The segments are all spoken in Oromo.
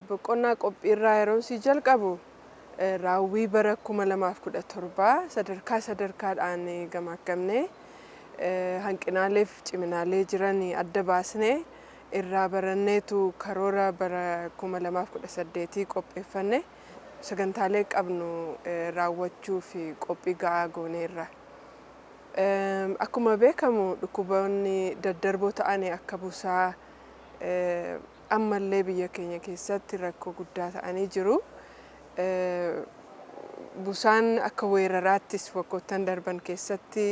Boqonnaa qophiirraa yeroon si jalqabu raawwii bara 2017 sadarkaadhaan gamaggamnee hanqinaalee fi ciminaalee jiran adda baasnee irraa baranneetu karoora bara 2018 qopheeffanne sagantaalee qabnu raawwachuu fi qophii ga'aa gooneerra. Akkuma beekamu dhukkuboonni daddarboo ta'an akka busaa ammallee biyya keenya keessatti rakkoo guddaa ta'anii jiru. Busaan akka weeraraattis waggoottan darban keessatti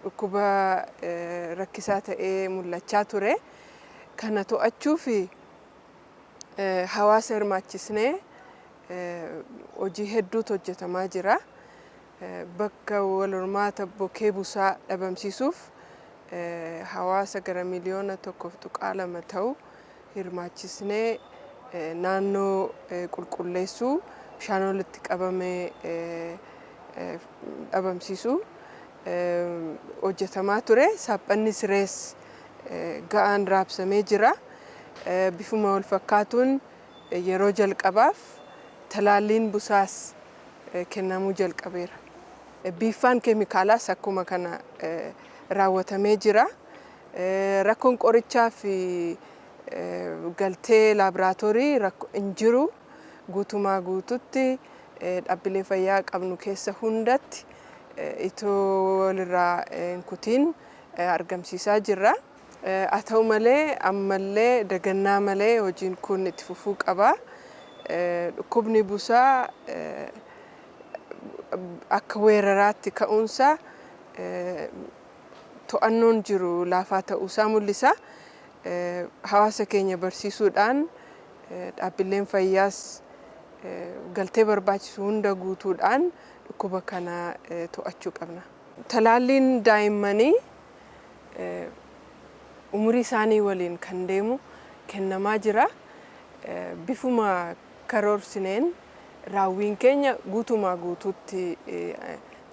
dhukkuba rakkisaa ta'ee mul'achaa ture. Kana to'achuu fi hawaasa hirmaachisnee hojii hedduutu hojjetamaa jira. Bakka wal hormaata bokee busaa dhabamsiisuuf hawaasa gara miliyoona 1.2 ta'u hirmaachisnee naannoo qulqulleessuu, bishaan walitti qabamee dhabamsiisuu hojjetamaa ture. Saaphanni sirees ga'aan raabsamee jira. Bifuma wal fakkaatuun yeroo jalqabaaf talaalliin busaas kennamuu jalqabeera. Biifaan keemikaalaas akkuma kana raawwatamee jira. Rakkoon qorichaa fi galtee laaboraatoorii hin jiru. Guutumaa guututti dhaabbilee fayyaa qabnu keessa hundatti itoo walirraa hin kutiin argamsiisaa jirra. Haa ta'u malee ammallee dagannaa malee hojiin kun itti fufuu qaba. Dhukkubni busaa akka weeraraatti ka'uunsa to'annoon jiru laafaa ta'uusaa mul'isa. Hawaasa keenya barsiisuudhaan dhaabbileen fayyaas galtee barbaachisu hunda guutuudhaan dhukkuba kana to'achuu qabna. Talaalliin daa'immanii umurii isaanii waliin kan deemu kennamaa jira. Bifuma karoorsineen raawwiin keenya guutumaa guutuutti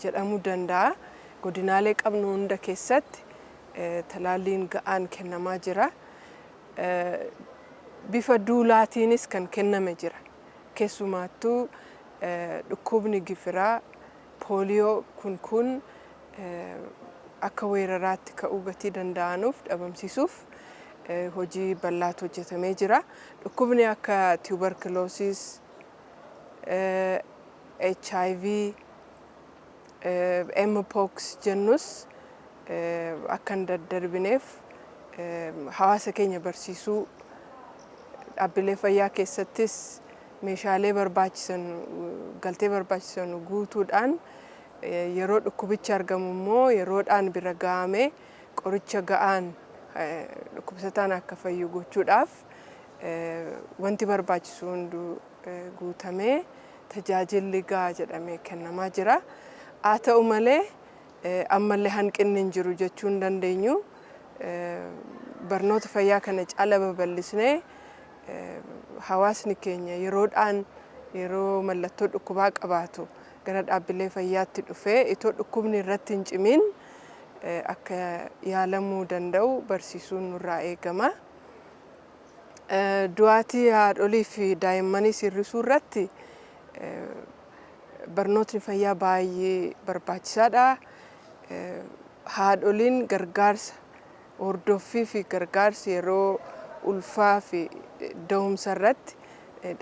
jedhamuu danda'a. Godinaalee qabnu hunda keessatti talaalliin ga'aan kennamaa jira. Bifa duulaatiinis kan kenname jira. Keessumaattuu dhukkubni gifiraa, pooliyoo kun akka weeraraatti ka'uu gatii danda'anuuf dhabamsiisuuf hojii bal'aatu hojjetamee jira. Dhukkubni akka tuberculosis, HIV, mpox jennus akka hin daddarbineef hawaasa keenya barsiisuu, dhaabbilee fayyaa keessattis meeshaalee barbaachisan, galtee barbaachisan guutuudhaan yeroo dhukkubichi argamu immoo yeroodhaan bira ga'amee qoricha ga'aan dhukkubsataan akka fayyu gochuudhaaf wanti barbaachisu hunduu guutamee tajaajilli ga'aa jedhamee kennamaa jira. Haa ta'u malee ammallee hanqinni hin jiru jechuu hin dandeenyu. Barnoota fayyaa kana caala babal'isnee hawaasni keenya yeroo mallattoo dhukkubaa qabaatu gara dhaabbilee fayyaatti dhufee itoo dhukkubni irratti hin cimin akka yaalamuu danda'u barsiisuun nurraa eegama. Du'aatii haadholii fi daa'immanii hir'isuu irratti barnootni fayyaa baay'ee barbaachisaadha. Haadholiin gargaarsa hordoffii fi gargaarsa yeroo ulfaa fi da'umsa irratti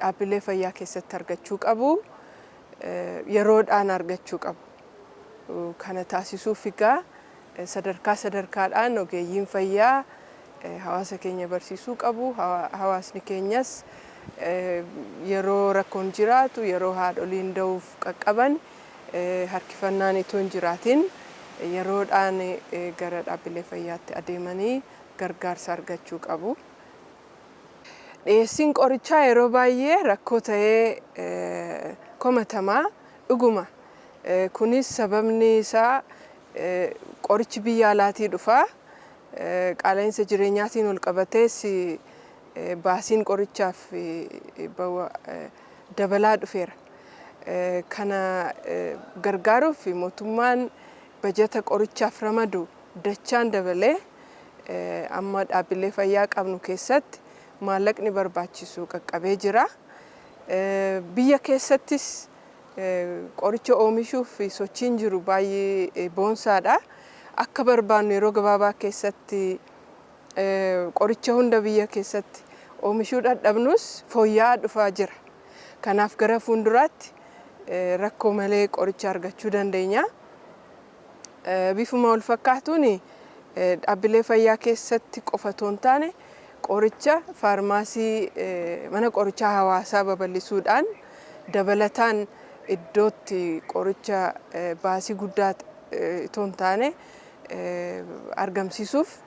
dhaabbilee fayyaa keessatti argachuu qabu. Yeroodhaan argachuu qabu. Kana taasisuuf egaa sadarkaadhaan ogeeyyiin fayyaa hawaasa keenya barsiisuu qabu. Hawaasni keenyas yeroo rakkoon jiraatu, yeroo haadholiin da'uuf qaqqaban harkifannaan itoo hin jiraatin yeroodhaan gara dhaabbilee fayyaatti adeemanii gargaarsa argachuu qabu. Dhiyeessiin qorichaa yeroo baay'ee rakkoo ta'ee komatamaa dhuguma. Kunis sababni isaa qorichi biyya alaatii dhufaa. Qaala'insa jireenyaatiin wal qabatees baasiin qorichaaf dabalaa dhufeera. Kana gargaaruuf mootummaan bajata qorichaaf ramadu dachaan dabalee amma dhaabbilee fayyaa qabnu keessatti maallaqni barbaachisu qaqqabee jira. Biyya keessattis qoricha oomishuuf sochiin jiru baay'ee boonsaadha. Akka barbaannu yeroo gabaabaa keessatti qoricha hunda biyya keessatti oomishuu dadhabnus fooyya'aa dhufaa jira. Kanaaf gara fuulduraatti rakkoo malee qoricha argachuu dandeenya. Bifuma wal fakkaatuun dhaabbilee fayyaa keessatti qofa otoo hin taane qoricha faarmaasii mana qorichaa hawaasaa babal'isuudhaan dabalataan iddootti qoricha baasii guddaa otoo hin taane argamsiisuuf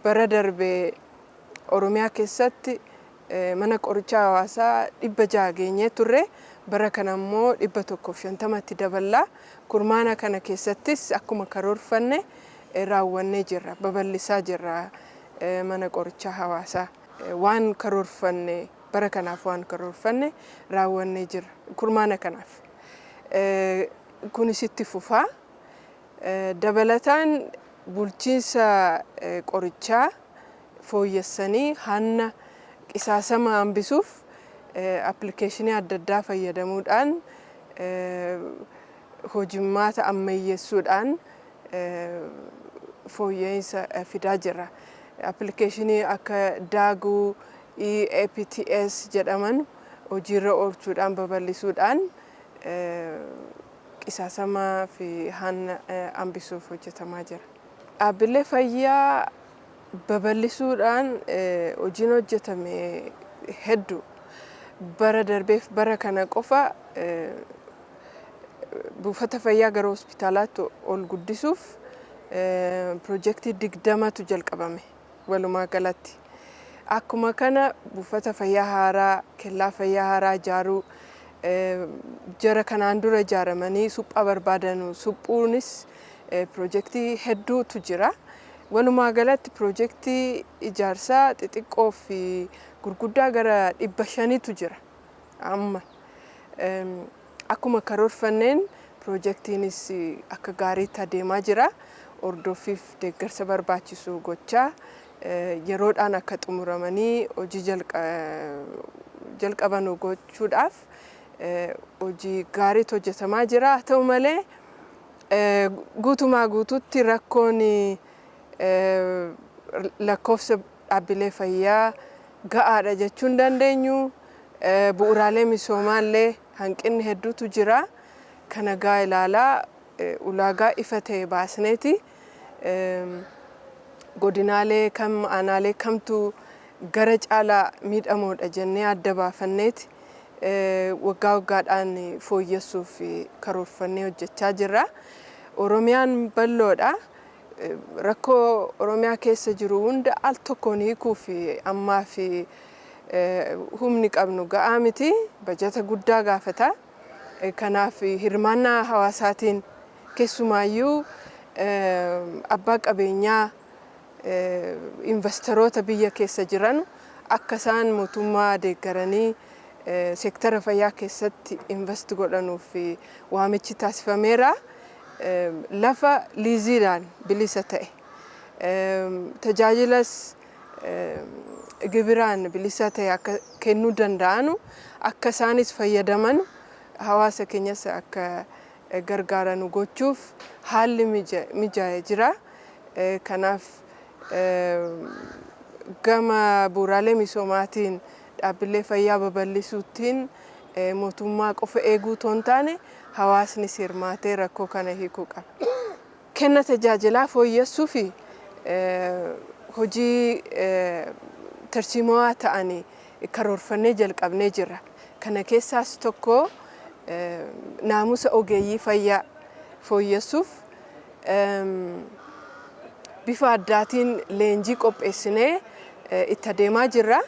bara darbee Oromiyaa keessatti mana qorichaa hawaasaa 600 geenyee turre. Bara kana immoo 150tti daballaa. Kurmaana kana keessattis akkuma karoorfanne raawwannee jirra. Babal'isaa jirra mana qorichaa hawaasaa. Waan karoorfanne bara kanaaf waan karoorfanne raawwannee jirra. Kurmaana kanaaf. Kunis itti fufaa. Dabalataan bulchiinsa qorichaa fooyyessanii hanna qisaasama hambisuuf appilikeeshinii adda addaa fayyadamuudhaan hojimmaata ammayyeessuudhaan fooyya'insa fidaa jira. Appilikeeshinii akka daaguu EAPTS jedhaman hojiirra oolchuudhaan babal'isuudhaan qisaasamaa fi hanna hambisuuf hojjetamaa jira. Dhaabbilee fayyaa babal'isuudhaan hojiin hojjetame hedduu bara darbeef bara kana qofa buufata fayyaa gara hospitaalaatti ol guddisuuf piroojeektii 20tu jalqabame walumaa galatti. Akkuma kana buufata fayyaa haaraa, kellaa fayyaa haaraa ijaaruu jara kanaan dura ijaaramanii suphaa barbaadanu suphuunis piroojeektii hedduutu jira. Walumaa galatti piroojeektii ijaarsaa xixiqqoo fi gurguddaa gara 500tu jira. Amma akkuma karoorfanneen piroojeektiinis akka gaariitti adeemaa jira. Ordoffiif deeggarsa barbaachisu gochaa yeroodhaan akka xumuramanii hojii jalqaban gochuudhaaf hojii gaariitu hojjetamaa jira. Haa ta'u malee guutumaa guutuutti rakkoon lakkoofsa dhaabbilee fayyaa ga'aadha jechuun dandeenyu. Bu'uuraalee misoomaallee hanqinni hedduutu jira. Kana gaa ilaalaa ulaagaa ifa ta'e baasneeti godinaalee kam aanaalee kamtu gara caalaa miidhamoodha jennee adda baafanneeti waggaa waggaadhaan fooyyessuuf karoorfannee hojjechaa jirra. Oromiyaan bal'oodha. Rakkoo Oromiyaa keessa jiru hunda al tokkoon hiikuuf ammaa fi humni qabnu ga'aa miti. Bajata guddaa gaafata. Kanaaf hirmaannaa hawaasaatiin keessumaayyuu abbaa qabeenyaa investoroota biyya keessa jiran akka isaan mootummaa deeggaranii seektara fayyaa keessatti invest godhanuuf waamichi taasifameera. Lafa liiziidhaan bilisa ta'e tajaajilas gibiraan bilisa ta'e akka kennuu danda'anu akka isaanis fayyadaman hawaasa keenyas akka gargaaranu gochuuf haalli mijaa'ee jira. Kanaaf gama bu'uuraalee misoomaatiin dhaabbilee fayyaa babal'isuutiin mootummaa qofa eeguu otoo hin taane hawaasnis hirmaatee rakkoo kana hiikuu qaba. Kenna tajaajilaa fooyyessuu fi hojii tarsiimoo ta'anii karoorfannee jalqabnee jirra. Kana keessaas tokko naamusa ogeeyyii fayyaa fooyyessuuf bifa addaatiin leenjii qopheessinee itti adeemaa jirra.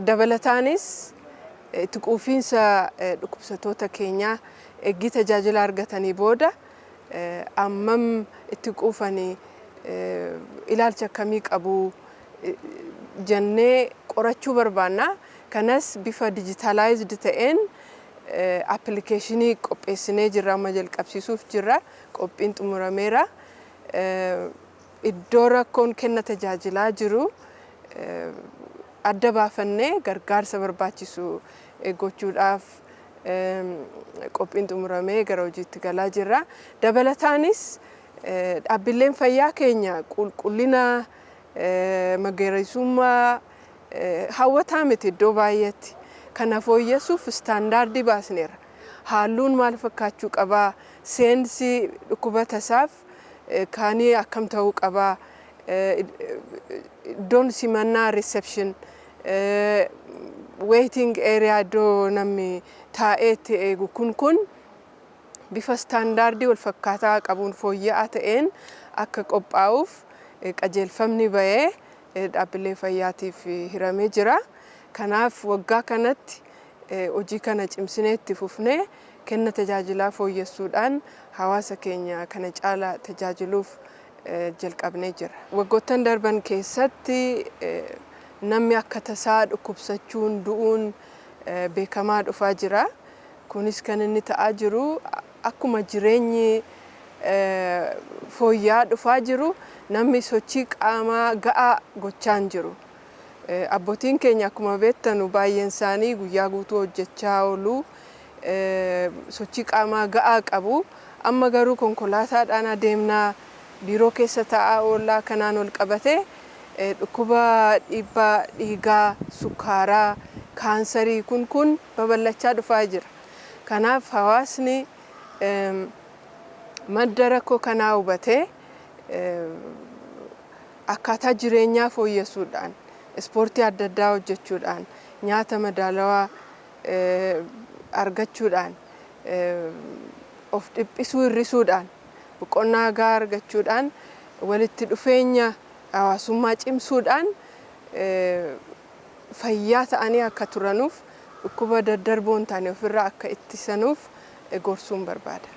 Dabalataanis itti quufiinsa dhukkubsattoota keenyaa eegii tajaajila argatanii booda ammam itti quufanii ilaalcha akkamii qabu jennee qorachuu barbaanna. Kanas bifa digitalized ta'een appilikeeshinii qopheessinee jirra amma jalqabsiisuuf jirra. Qophiin xumurameera. Iddoo rakkoon kenna tajaajilaa jiru adda baafannee gargaarsa barbaachisu gochuudhaaf qophiin xumuramee gara hojiitti galaa jirra. Dabalataanis dhaabbileen fayyaa keenya qulqullina magariisummaa hawwataa miti iddoo baay'eetti. Kana fooyyessuuf istaandaardii baasneera. Halluun maal fakkaachuu qabaa? Seensi dhukkuba tasaaf kaanii akkam ta'uu qabaa? Iddoon simannaa reception, waiting area iddoo namni taa'eetti eegu kun bifa istaandaardii wal fakkaataa qabuun fooyya'aa ta'een akka qophaa'uuf qajeelfamni bahee dhaabbilee fayyaatiif hiramee jira. Kanaaf waggaa kanatti hojii kana cimsinee itti fufnee kenna tajaajilaa fooyyessuudhaan hawaasa keenya kana caalaa tajaajiluuf jalqabnee jira. Waggoottan darban keessatti namni akka tasaa dhukkubsachuun du'uun beekamaa dhufaa jira. Kunis kan inni ta'aa jiru akkuma jireenyi fooyya'aa dhufaa jiru namni sochii qaamaa ga'aa gochaa hin jiru. Abbootiin keenya akkuma beektanu baay'een isaanii guyyaa guutuu hojjechaa oolu, sochii qaamaa ga'aa qabu. Amma garuu konkolaataadhaan adeemnaa biiroo keessa taa'aa oollaa kanaan ol qabatee dhukkuba dhiibbaa dhiigaa, sukkaaraa, kaansarii kun babal'achaa dhufaa jira. Kanaaf hawaasni madda rakkoo kanaa hubatee akkaataa jireenyaa fooyyessuudhaan, ispoortii adda addaa hojjechuudhaan, nyaata madaalawaa argachuudhaan, of dhiphisuu hir'isuudhaan, boqonnaa gahaa argachuudhaan, walitti dhufeenya hawaasummaa cimsuudhaan fayyaa ta'anii akka turanuuf dhukkuba daddarboo hin taane ofirraa akka ittisanuuf gorsuun barbaada.